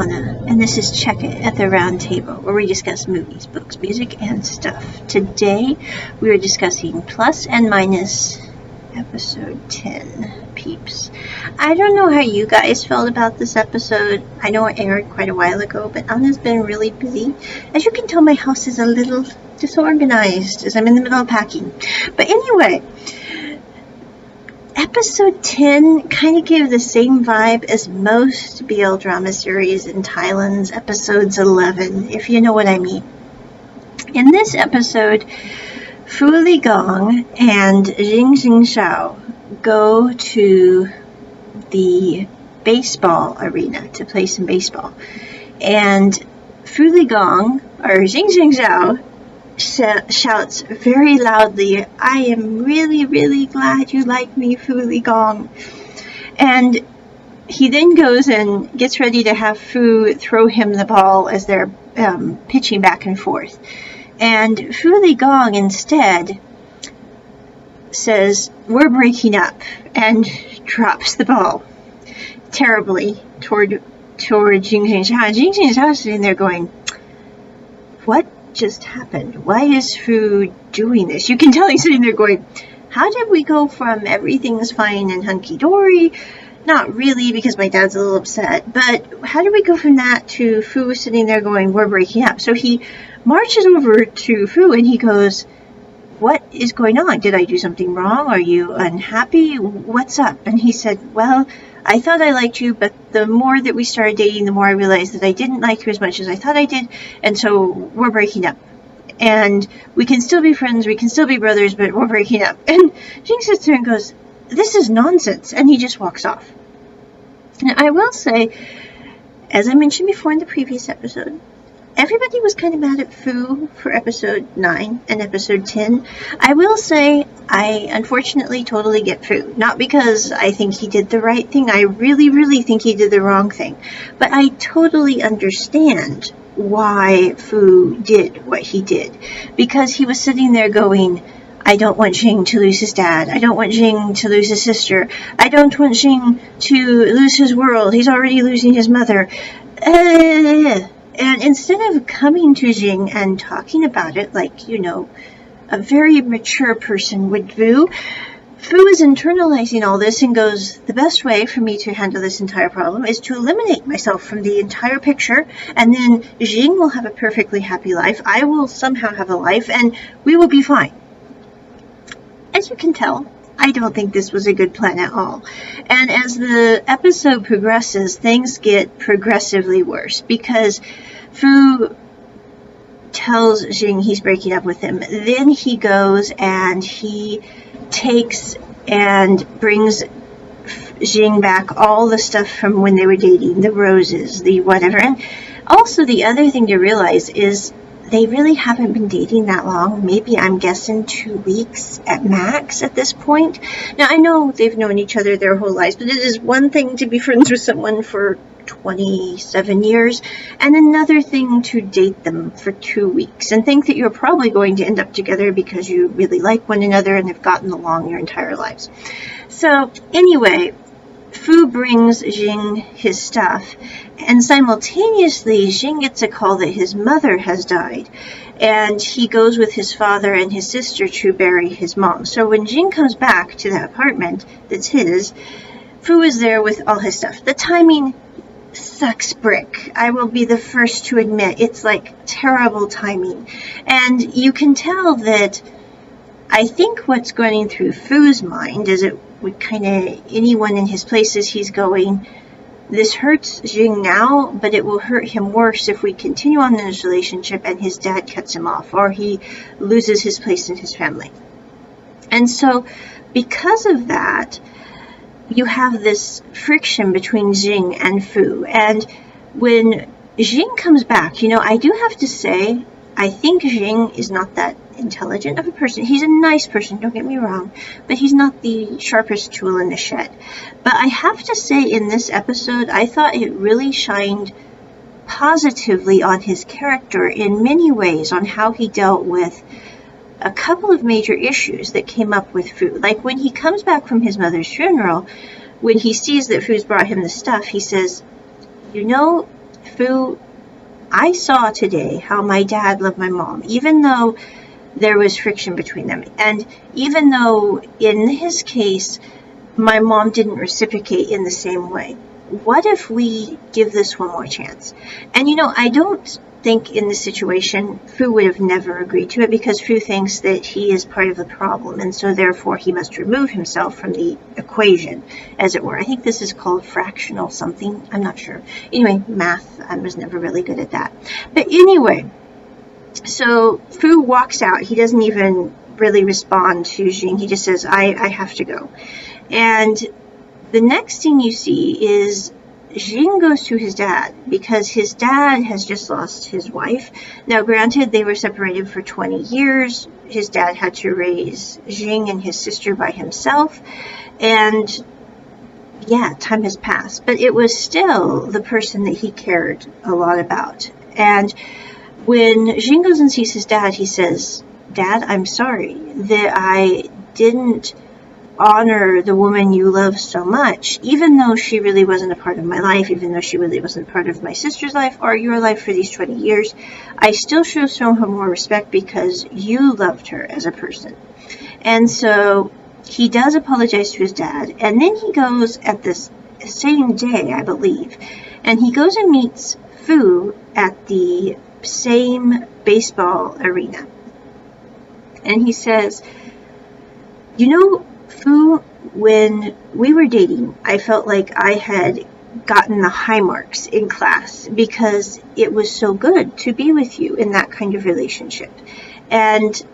And this is Check It at the Round Table, where we discuss movies, books, music, and stuff. Today, we are discussing Plus and Minus episode 10, peeps. I don't know how you guys felt about this episode. I know it aired quite a while ago, but Anna's been really busy. As you can tell, my house is a little disorganized as I'm in the middle of packing. But anyway, episode 10 kind of gave the same vibe as most BL drama series in Thailand's episodes 11, if you know what I mean. In this episode, Fu Li Gong and Jing Xiao go to the baseball arena to play some baseball. And Fu Li Gong, or Jing Xiao, shouts very loudly, "I am really, really glad you like me, Fu Li Gong." And he then goes and gets ready to have Fu throw him the ball as they're pitching back and forth. And Fu Li Gong instead says, "We're breaking up," and drops the ball terribly toward Jing Xiao. And Jing Xiao is sitting there going, "What just happened? Why is Fu doing this?" You can tell he's sitting there going, "How did we go from everything's fine and hunky-dory?" Not really, because my dad's a little upset, but how did we go from that to Fu sitting there going, "We're breaking up"? So he marches over to Fu and he goes, "What is going on? Did I do something wrong? Are you unhappy? What's up?" And he said, "Well, I thought I liked you, but the more that we started dating, the more I realized that I didn't like you as much as I thought I did, and so we're breaking up. And we can still be friends, we can still be brothers, but we're breaking up." And Jing sits there and goes, "This is nonsense," and he just walks off. Now, I will say, as I mentioned before in the previous episode, everybody was kind of mad at Fu for episode 9 and episode 10. I will say, I unfortunately totally get Fu. Not because I think he did the right thing. I really, really think he did the wrong thing. But I totally understand why Fu did what he did. Because he was sitting there going, "I don't want Jing to lose his dad. I don't want Jing to lose his sister. I don't want Jing to lose his world. He's already losing his mother." And instead of coming to Jing and talking about it like, you know, a very mature person would do, Fu is internalizing all this and goes, "The best way for me to handle this entire problem is to eliminate myself from the entire picture, and then Jing will have a perfectly happy life, I will somehow have a life, and we will be fine." As you can tell, I don't think this was a good plan at all. And as the episode progresses, things get progressively worse because Fu tells Jing he's breaking up with him. Then he goes and he takes and brings Jing back all the stuff from when they were dating, the roses, the whatever. And also the other thing to realize is they really haven't been dating that long. Maybe, I'm guessing, 2 weeks at max at this point. Now, I know they've known each other their whole lives, but it is one thing to be friends with someone for 27 years, and another thing to date them for 2 weeks and think that you're probably going to end up together because you really like one another and have gotten along your entire lives. So, anyway, Fu brings Jing his stuff, and simultaneously Jing gets a call that his mother has died, and he goes with his father and his sister to bury his mom. So when Jing comes back to the apartment that's his, Fu is there with all his stuff. The timing sucks brick. I will be the first to admit it's like terrible timing. And you can tell that I think what's going through Fu's mind is it would kind of, anyone in his places, he's going, "This hurts Jing now, but it will hurt him worse if we continue on in this relationship and his dad cuts him off or he loses his place in his family." And so because of that, you have this friction between Jing and Fu. And when Jing comes back, you know, I do have to say, I think Jing is not that intelligent of a person. He's a nice person, don't get me wrong, but he's not the sharpest tool in the shed. But I have to say, in this episode, I thought it really shined positively on his character in many ways, on how he dealt with a couple of major issues that came up with Fu. Like when he comes back from his mother's funeral, when he sees that Fu's brought him the stuff, he says, "You know, Fu, I saw today how my dad loved my mom, even though there was friction between them. And even though in his case, my mom didn't reciprocate in the same way. What if we give this one more chance? And I don't think in this situation Fu would have never agreed to it, because Fu thinks that he is part of the problem, and so therefore he must remove himself from the equation, as it were. I think this is called fractional something. I'm not sure. Anyway, math, I was never really good at that. But anyway, so Fu walks out. He doesn't even really respond to Jing. He just says, I have to go. And the next thing you see is Jing goes to his dad, because his dad has just lost his wife. Now, granted, they were separated for 20 years. His dad had to raise Jing and his sister by himself. And yeah, time has passed. But it was still the person that he cared a lot about. And when Jing goes and sees his dad, he says, Dad, I'm sorry that I didn't honor the woman you love so much, even though she really wasn't a part of my life, even though she really wasn't part of my sister's life or your life for these 20 years. I still should have shown her more respect because you loved her as a person. And so he does apologize to his dad, and then he goes at this same day, I believe, and he goes and meets Fu at the same baseball arena. And he says, Fu, when we were dating, I felt like I had gotten the high marks in class because it was so good to be with you in that kind of relationship. And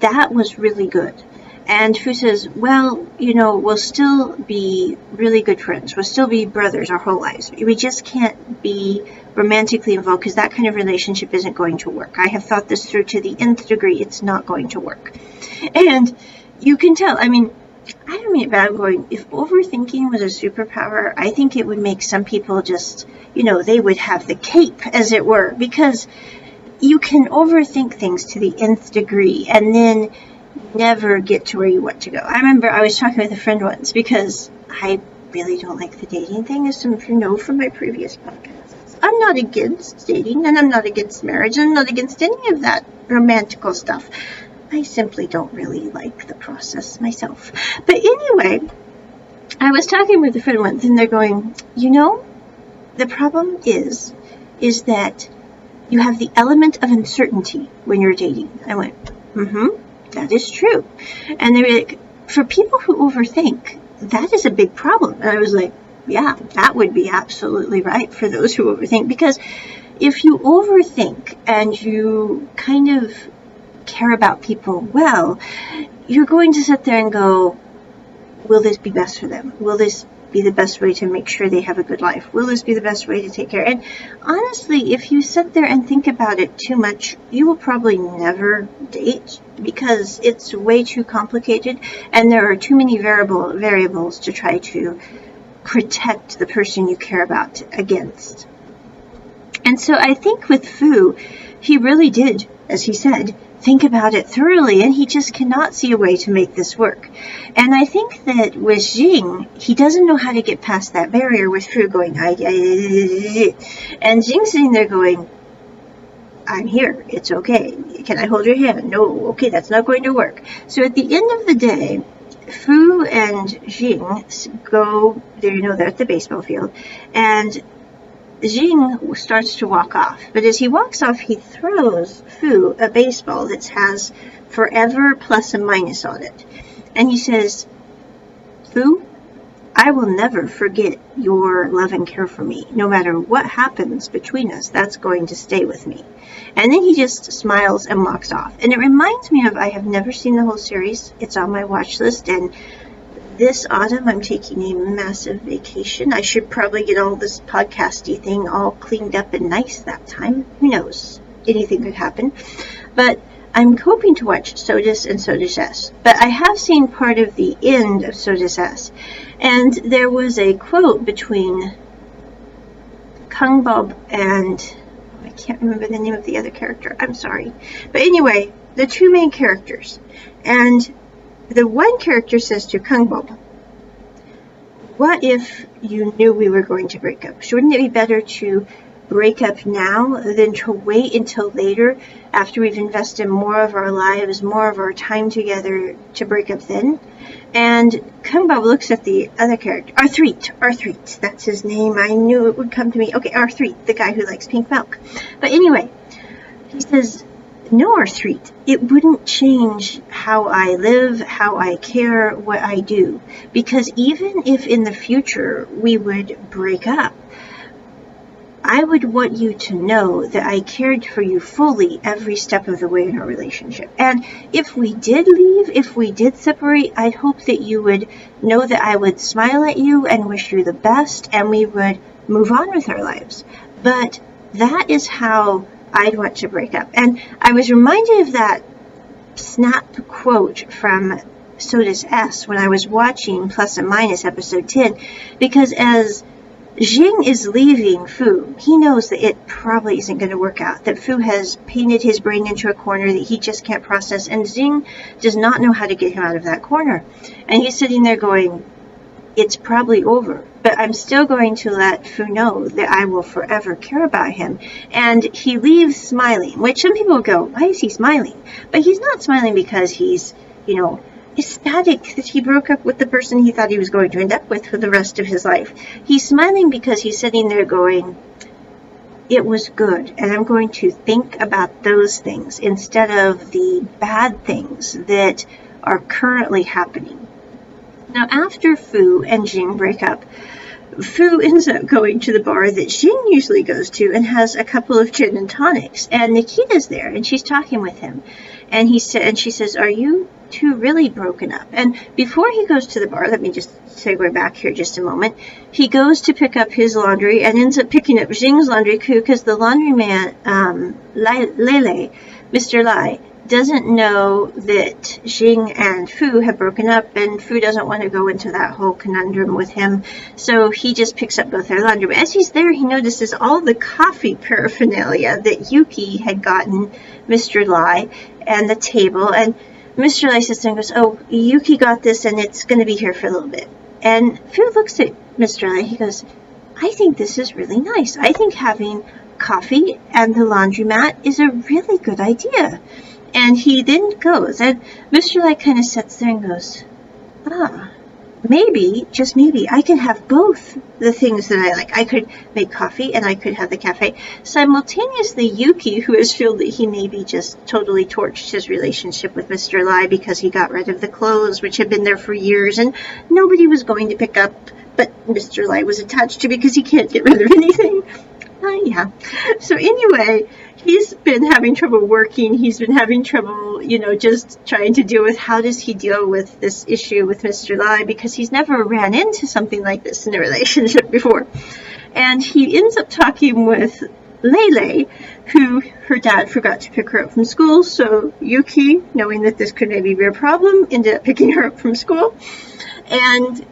that was really good. And Fu says, well, we'll still be really good friends. We'll still be brothers our whole lives. We just can't be romantically involved because that kind of relationship isn't going to work. I have thought this through to the nth degree. It's not going to work. And you can tell, I don't mean it bad, I'm going, if overthinking was a superpower, I think it would make some people just, they would have the cape, as it were, because you can overthink things to the nth degree and then never get to where you want to go. I remember I was talking with a friend once, because I really don't like the dating thing, as some of you know from my previous podcasts. I'm not against dating, and I'm not against marriage, and I'm not against any of that romantical stuff. I simply don't really like the process myself. But anyway, I was talking with a friend once, and they're going, the problem is that you have the element of uncertainty when you're dating. I went, that is true. And they were like, for people who overthink, that is a big problem. And I was like, yeah, that would be absolutely right for those who overthink. Because if you overthink and you kind of care about people well, you're going to sit there and go, will this be best for them? Will this be the best way to make sure they have a good life? Will this be the best way to take care? And honestly, if you sit there and think about it too much, you will probably never date, because it's way too complicated and there are too many variables to try to protect the person you care about against. And so I think with Fu, he really did, as he said, think about it thoroughly, and he just cannot see a way to make this work. And I think that with Jing, he doesn't know how to get past that barrier with Fu going, and Jing sitting there going, I'm here, it's okay, can I hold your hand? No, okay, that's not going to work. So at the end of the day, Fu and Jing go, they're at the baseball field, and Jing starts to walk off, but as he walks off, he throws Fu a baseball that has forever plus a minus on it. And he says, Fu, I will never forget your love and care for me. No matter what happens between us, that's going to stay with me. And then he just smiles and walks off. And it reminds me of, I have never seen the whole series. It's on my watch list, and this autumn, I'm taking a massive vacation. I should probably get all this podcasty thing all cleaned up and nice that time. Who knows? Anything could happen. But I'm hoping to watch Sodus and Sodus S. But I have seen part of the end of Sodus S. And there was a quote between Kung Bob and, I can't remember the name of the other character. I'm sorry. But anyway, the two main characters. And the one character says to Kung Bob, what if you knew we were going to break up? Shouldn't it be better to break up now than to wait until later after we've invested more of our lives, more of our time together to break up then? And Kung Bao looks at the other character, Arthreet, that's his name. I knew it would come to me. Okay, Arthreet, the guy who likes pink milk. But anyway, he says, no, Arthreet, it wouldn't change how I live, how I care, what I do. Because even if in the future we would break up, I would want you to know that I cared for you fully every step of the way in our relationship. And if we did leave, if we did separate, I'd hope that you would know that I would smile at you and wish you the best, and we would move on with our lives. But that is how I'd want to break up. And I was reminded of that snap quote from So Does S when I was watching Plus and Minus episode 10, because as Jing is leaving Fu, he knows that it probably isn't going to work out, that Fu has painted his brain into a corner that he just can't process, and Jing does not know how to get him out of that corner. And he's sitting there going, it's probably over, but I'm still going to let Fu know that I will forever care about him. And he leaves smiling, which some people go, why is he smiling? But he's not smiling because he's, ecstatic that he broke up with the person he thought he was going to end up with for the rest of his life. He's smiling because he's sitting there going, it was good, and I'm going to think about those things instead of the bad things that are currently happening. Now, after Fu and Jing break up, Fu ends up going to the bar that Jing usually goes to and has a couple of gin and tonics. And Nikita's there, and she's talking with him. And she says, are you two really broken up? And before he goes to the bar, let me just segue back here just a moment, he goes to pick up his laundry and ends up picking up Jing's laundry because the laundryman, Lele, Mr. Lai, doesn't know that Jing and Fu have broken up, and Fu doesn't want to go into that whole conundrum with him, so he just picks up both their laundry. But as he's there, he notices all the coffee paraphernalia that Yuki had gotten Mr. Lai and the table, and Mr. Lai sits there and goes, oh, Yuki got this, and it's going to be here for a little bit. And Fu looks at Mr. Lai, he goes, I think this is really nice. I think having coffee and the laundromat is a really good idea. And he then goes, and Mr. Lai kind of sits there and goes, maybe, just maybe, I can have both the things that I like. I could make coffee and I could have the cafe. Simultaneously, Yuki, who has felt that he maybe just totally torched his relationship with Mr. Lai because he got rid of the clothes, which had been there for years, and nobody was going to pick up, but Mr. Lai was attached to because he can't get rid of anything. Yeah. So anyway, he's been having trouble working. He's been having trouble, just trying to deal with how does he deal with this issue with Mr. Lai, because he's never ran into something like this in a relationship before. And he ends up talking with Lele, who her dad forgot to pick her up from school. So Yuki, knowing that this could maybe be a problem, ended up picking her up from school. And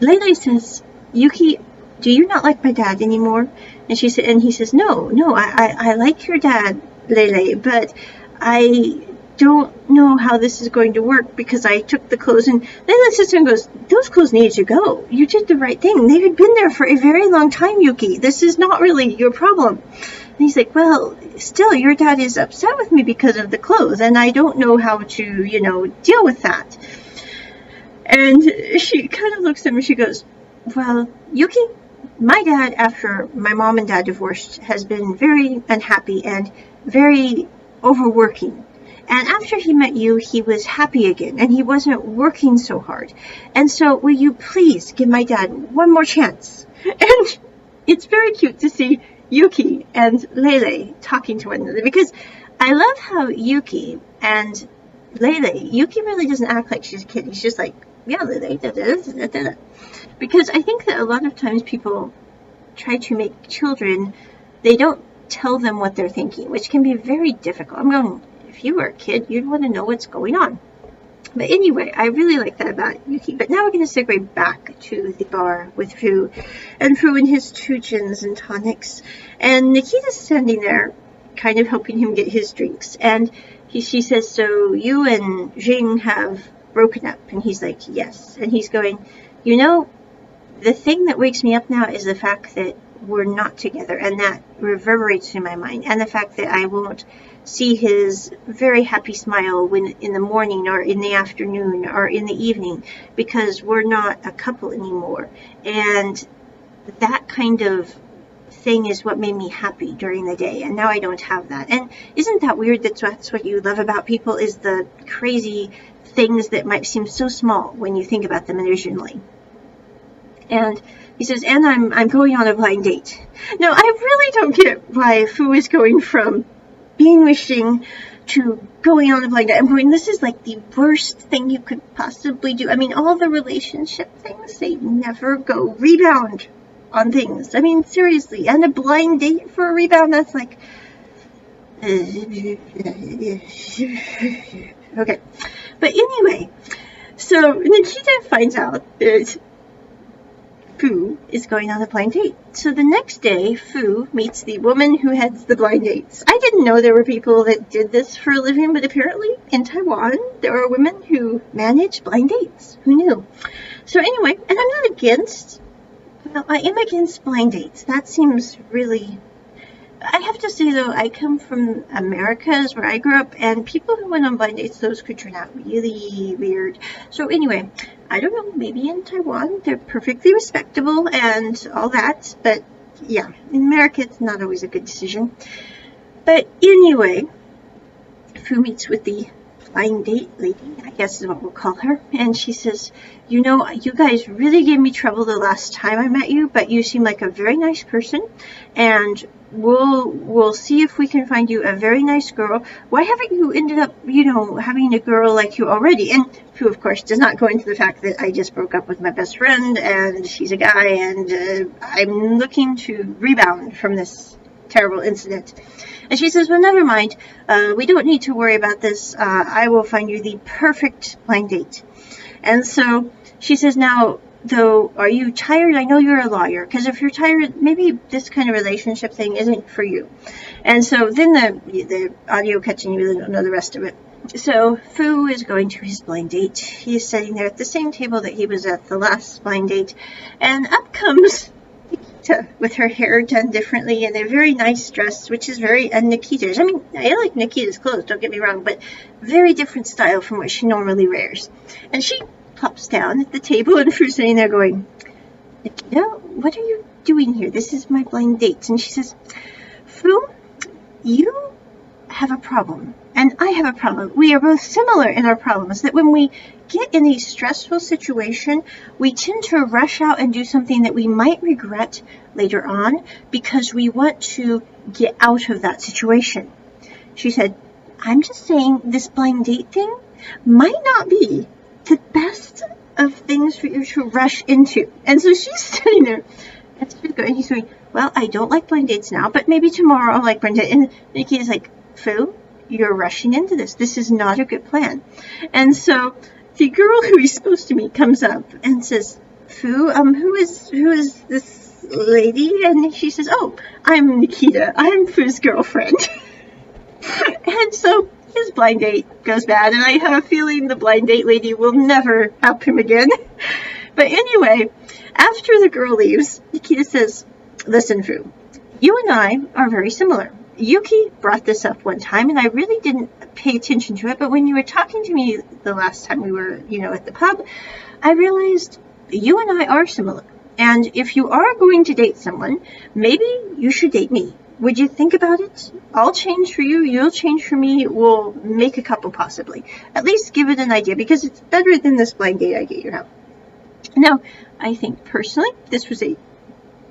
Lele says, Yuki, do you not like my dad anymore? And he says, no, I like your dad, Lele, but I don't know how this is going to work because I took the clothes, and Lele sits there and goes, those clothes need to go. You did the right thing. They had been there for a very long time, Yuki. This is not really your problem. And he's like, well, still, your dad is upset with me because of the clothes, and I don't know how to, deal with that. And she kind of looks at him and she goes, well, Yuki, my dad, after my mom and dad divorced, has been very unhappy and very overworking. And after he met you, he was happy again, and he wasn't working so hard. And so will you please give my dad one more chance? And it's very cute to see Yuki and Lele talking to one another, because I love how Yuki and Lele, Yuki really doesn't act like she's a kid. He's just like, yeah, Lele, da-da-da-da-da. Because I think that a lot of times people try to make children, they don't tell them what they're thinking, which can be very difficult. I'm going, if you were a kid, you'd want to know what's going on. But anyway, I really like that about Yuki. But now we're going to segue back to the bar with Fu. And Fu and his two gins and tonics. And Nikita's standing there, kind of helping him get his drinks. And she says, so you and Jing have broken up? And he's like, yes. And he's going, the thing that wakes me up now is the fact that we're not together, and that reverberates through my mind, and the fact that I won't see his very happy smile when in the morning or in the afternoon or in the evening, because we're not a couple anymore. And that kind of thing is what made me happy during the day, and now I don't have that. And isn't that weird? That's what you love about people, is the crazy things that might seem so small when you think about them originally. And he says, and I'm going on a blind date. Now, I really don't get why Fu is going from being wishing to going on a blind date. I'm going, this is like the worst thing you could possibly do. I mean, all the relationship things, they never go rebound on things. I mean, seriously, and a blind date for a rebound, that's like... Okay. But anyway, so Nikita finds out that Fu is going on a blind date. So the next day, Fu meets the woman who heads the blind dates. I didn't know there were people that did this for a living, but apparently in Taiwan, there are women who manage blind dates. Who knew? So anyway, and I'm not against, well, I am against blind dates. That seems really... I have to say, though, I come from Americas, where I grew up, and people who went on blind dates, those could turn out really weird. So anyway, I don't know, maybe in Taiwan, they're perfectly respectable and all that, but yeah, in America, it's not always a good decision. But anyway, Fu meets with the blind date lady, I guess is what we'll call her, and she says, you know, you guys really gave me trouble the last time I met you, but you seem like a very nice person, and we'll see if we can find you a very nice girl. Why haven't you ended up, you know, having a girl like you already? And Fu, of course, does not go into the fact that I just broke up with my best friend, and she's a guy, and I'm looking to rebound from this terrible incident. And she says, well, never mind. We don't need to worry about this. I will find you the perfect blind date. And so she says, now, though, are you tired? I know you're a lawyer, because if you're tired, maybe this kind of relationship thing isn't for you. And so then the audio cuts and you really don't know the rest of it. So Fu is going to his blind date. He is sitting there at the same table that he was at the last blind date. And up comes Nikita with her hair done differently and a very nice dress, which is very Nikita's. I mean, I like Nikita's clothes, don't get me wrong, but very different style from what she normally wears. And she plops down at the table, and Fu's sitting there going, Nikita, what are you doing here? This is my blind date. And she says, Fu, you have a problem, and I have a problem. We are both similar in our problems, that when we get in a stressful situation, we tend to rush out and do something that we might regret later on because we want to get out of that situation. She said, I'm just saying this blind date thing might not be the best of things for you to rush into. And so she's sitting there, and he's going, well, I don't like blind dates now, but maybe tomorrow I'll like blind date. And Nikki's like, Fu, you're rushing into this. This is not a good plan. And so the girl who he's supposed to meet comes up and says, Fu, who is this lady? And she says, oh, I'm Nikita. I'm Fu's girlfriend. And so his blind date goes bad, and I have a feeling the blind date lady will never help him again. But anyway, after the girl leaves, Nikita says, listen, Fu, you and I are very similar. Yuki brought this up one time, and I really didn't pay attention to it, but when you were talking to me the last time we were, at the pub, I realized you and I are similar. And if you are going to date someone, maybe you should date me. Would you think about it? I'll change for you, you'll change for me, we'll make a couple possibly. At least give it an idea, because it's better than this blind date I gave you now. Now, I think personally, this was a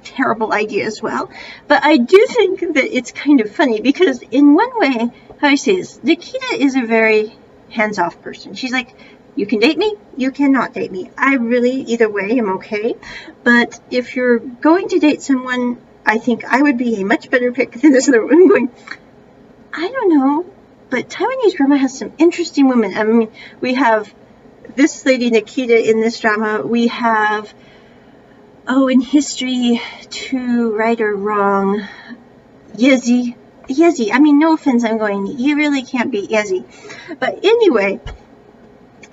terrible idea as well, but I do think that it's kind of funny, because in one way, how I say this, Nikita is a very hands-off person. She's like, you can date me, you cannot date me. I really, either way, am okay. But if you're going to date someone, I think I would be a much better pick than this other woman. Going, I don't know, but Taiwanese drama has some interesting women. I mean, we have this lady Nikita in this drama. We have, in history, to right or wrong, Yezi. I mean, no offense, I'm going, you really can't beat Yezi. But anyway,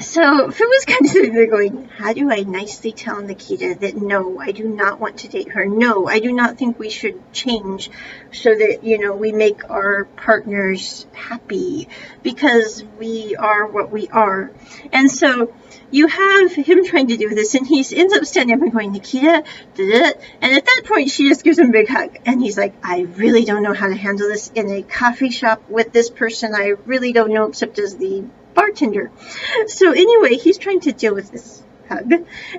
So Fu was kind of sitting there going, how do I nicely tell Nikita that no, I do not want to date her. No, I do not think we should change so that, we make our partners happy because we are what we are. And so you have him trying to do this, and he ends up standing up and going, Nikita, and at that point she just gives him a big hug. And he's like, I really don't know how to handle this in a coffee shop with this person. I really don't know except as the bartender. So anyway, he's trying to deal with this hug,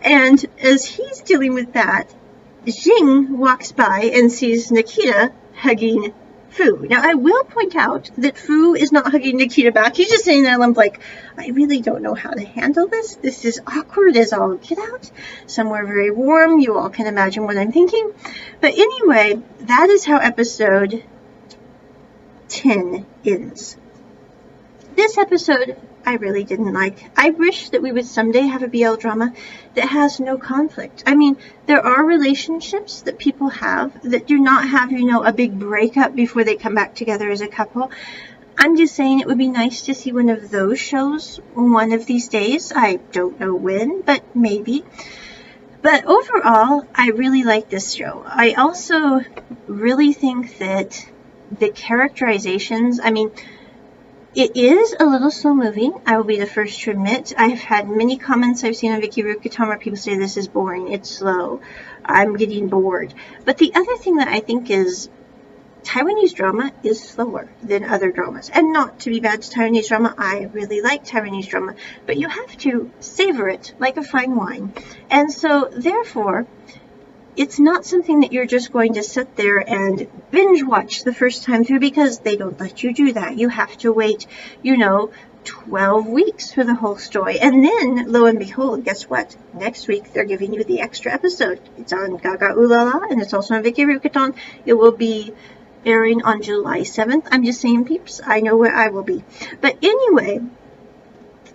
and as he's dealing with that, Jing walks by and sees Nikita hugging Fu. Now I will point out that Fu is not hugging Nikita back. He's just sitting there and like, I really don't know how to handle this. This is awkward as all get out. Somewhere very warm. You all can imagine what I'm thinking. But anyway, that is how episode 10 ends. This episode I really didn't like. I wish that we would someday have a BL drama that has no conflict. I mean, there are relationships that people have that do not have, a big breakup before they come back together as a couple. I'm just saying it would be nice to see one of those shows one of these days. I don't know when, but maybe. But overall, I really like this show. I also really think that the characterizations, it is a little slow moving. I will be the first to admit. I've had many comments I've seen on Vicky Rukatom where people say this is boring, it's slow, I'm getting bored. But the other thing that I think is Taiwanese drama is slower than other dramas. And not to be bad to Taiwanese drama, I really like Taiwanese drama. But you have to savor it like a fine wine. And so, therefore, it's not something that you're just going to sit there and binge watch the first time through, because they don't let you do that. You have to wait, 12 weeks for the whole story. And then, lo and behold, guess what? Next week, they're giving you the extra episode. It's on Gaga Ooh La La, and it's also on Vicky Rukaton. It will be airing on July 7th. I'm just saying, peeps, I know where I will be. But anyway,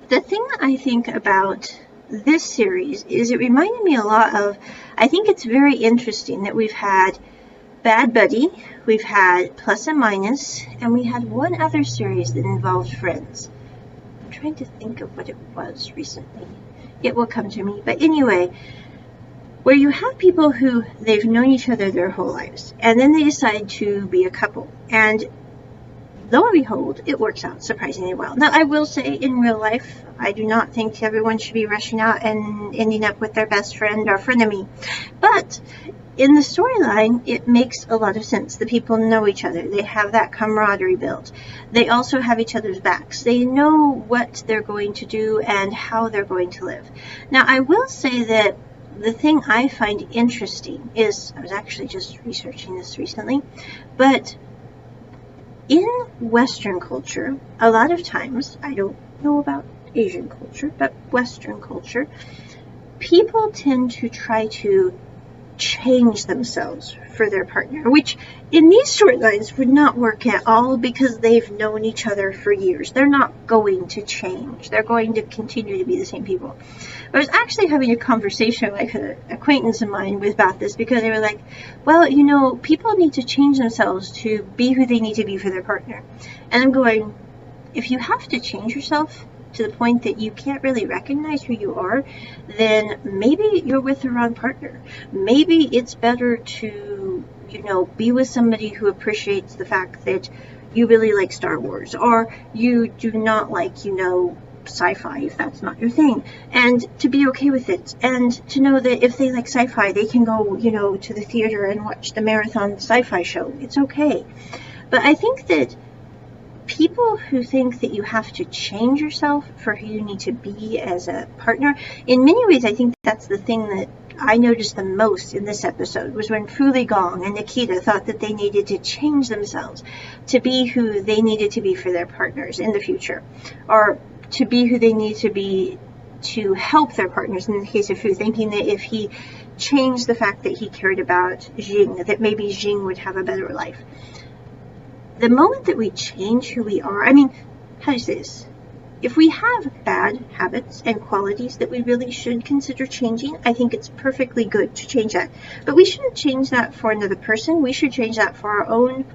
the thing that I think about this series is it reminded me a lot of, I think it's very interesting that we've had Bad Buddy, we've had Plus and Minus, and we had one other series that involved friends. I'm trying to think of what it was recently. It will come to me. But anyway, where you have people who they've known each other their whole lives, and then they decide to be a couple. And lo and behold, it works out surprisingly well. Now, I will say, in real life, I do not think everyone should be rushing out and ending up with their best friend or frenemy. But in the storyline, it makes a lot of sense. The people know each other. They have that camaraderie built. They also have each other's backs. They know what they're going to do and how they're going to live. Now, I will say that the thing I find interesting is, I was actually just researching this recently, but in Western culture, a lot of times, I don't know about Asian culture, but Western culture, people tend to try to change themselves for their partner, which in these storylines would not work at all because they've known each other for years. They're not going to change. They're going to continue to be the same people. I was actually having a conversation with an acquaintance of mine about this because they were like, well, people need to change themselves to be who they need to be for their partner. And I'm going, if you have to change yourself to the point that you can't really recognize who you are, then maybe you're with the wrong partner. Maybe it's better to, be with somebody who appreciates the fact that you really like Star Wars, or you do not like, sci-fi, if that's not your thing, and to be okay with it, and to know that if they like sci-fi, they can go, to the theater and watch the marathon sci-fi show. It's okay. But I think that people who think that you have to change yourself for who you need to be as a partner, in many ways, I think that's the thing that I noticed the most in this episode, was when Fu Ligong and Nikita thought that they needed to change themselves to be who they needed to be for their partners in the future, or to be who they need to be to help their partners. In the case of Fu, thinking that if he changed the fact that he cared about Jing, that maybe Jing would have a better life. The moment that we change who we are, how do you say this? If we have bad habits and qualities that we really should consider changing, I think it's perfectly good to change that. But we shouldn't change that for another person. We should change that for our own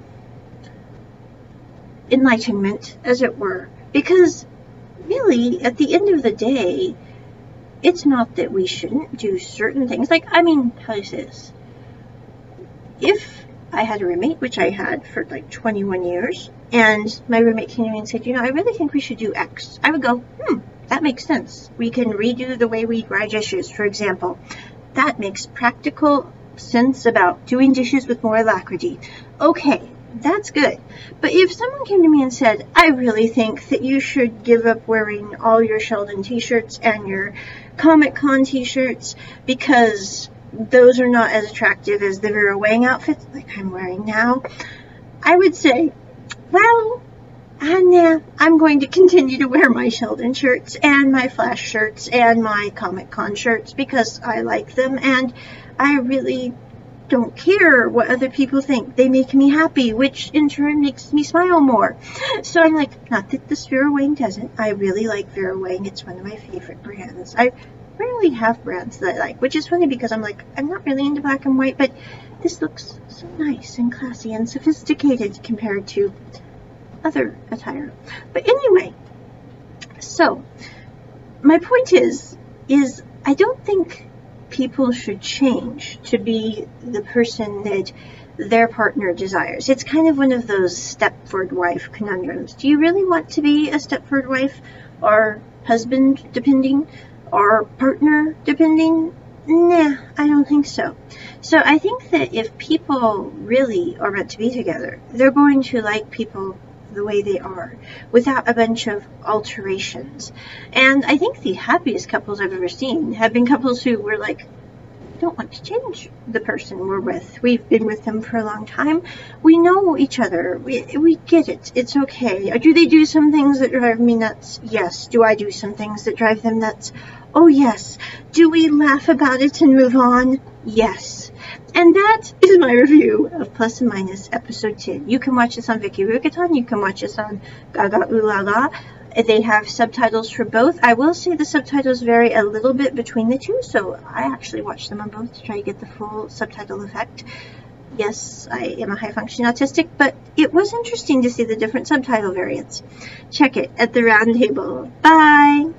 enlightenment, as it were. Because really, at the end of the day, it's not that we shouldn't do certain things. Like, I mean, how do I say this? If I had a roommate, which I had for like 21 years, and my roommate came to me and said, I really think we should do X, I would go, that makes sense. We can redo the way we dry dishes, for example. That makes practical sense about doing dishes with more alacrity. Okay, that's good. But if someone came to me and said, I really think that you should give up wearing all your Sheldon t-shirts and your Comic Con t-shirts because those are not as attractive as the Vera Wang outfits like I'm wearing now, I would say, well, nah, I'm going to continue to wear my Sheldon shirts and my Flash shirts and my Comic Con shirts because I like them and I really don't care what other people think. They make me happy, which in turn makes me smile more. So I'm like, not that this Vera Wang doesn't. I really like Vera Wang. It's one of my favorite brands. I rarely have brands that I like, which is funny because I'm like, I'm not really into black and white, but this looks so nice and classy and sophisticated compared to other attire. But anyway, so my point is I don't think people should change to be the person that their partner desires. It's kind of one of those Stepford wife conundrums. Do you really want to be a Stepford wife or husband depending or partner depending? Nah, I don't think so. So I think that if people really are meant to be together, they're going to like people the way they are without a bunch of alterations. And I think the happiest couples I've ever seen have been couples who were like, we don't want to change the person we're with. We've been with them for a long time. We know each other. We get it. It's okay. Do they do some things that drive me nuts? Yes. Do I do some things that drive them nuts? Oh, yes. Do we laugh about it and move on? Yes. And that is my review of Plus and Minus episode 10. You can watch this on Viki Rugaton. You can watch this on Gaga Ooh La La. They have subtitles for both. I will say the subtitles vary a little bit between the two, so I actually watched them on both to try to get the full subtitle effect. Yes, I am a high-functioning autistic, but it was interesting to see the different subtitle variants. Check it at the round table. Bye!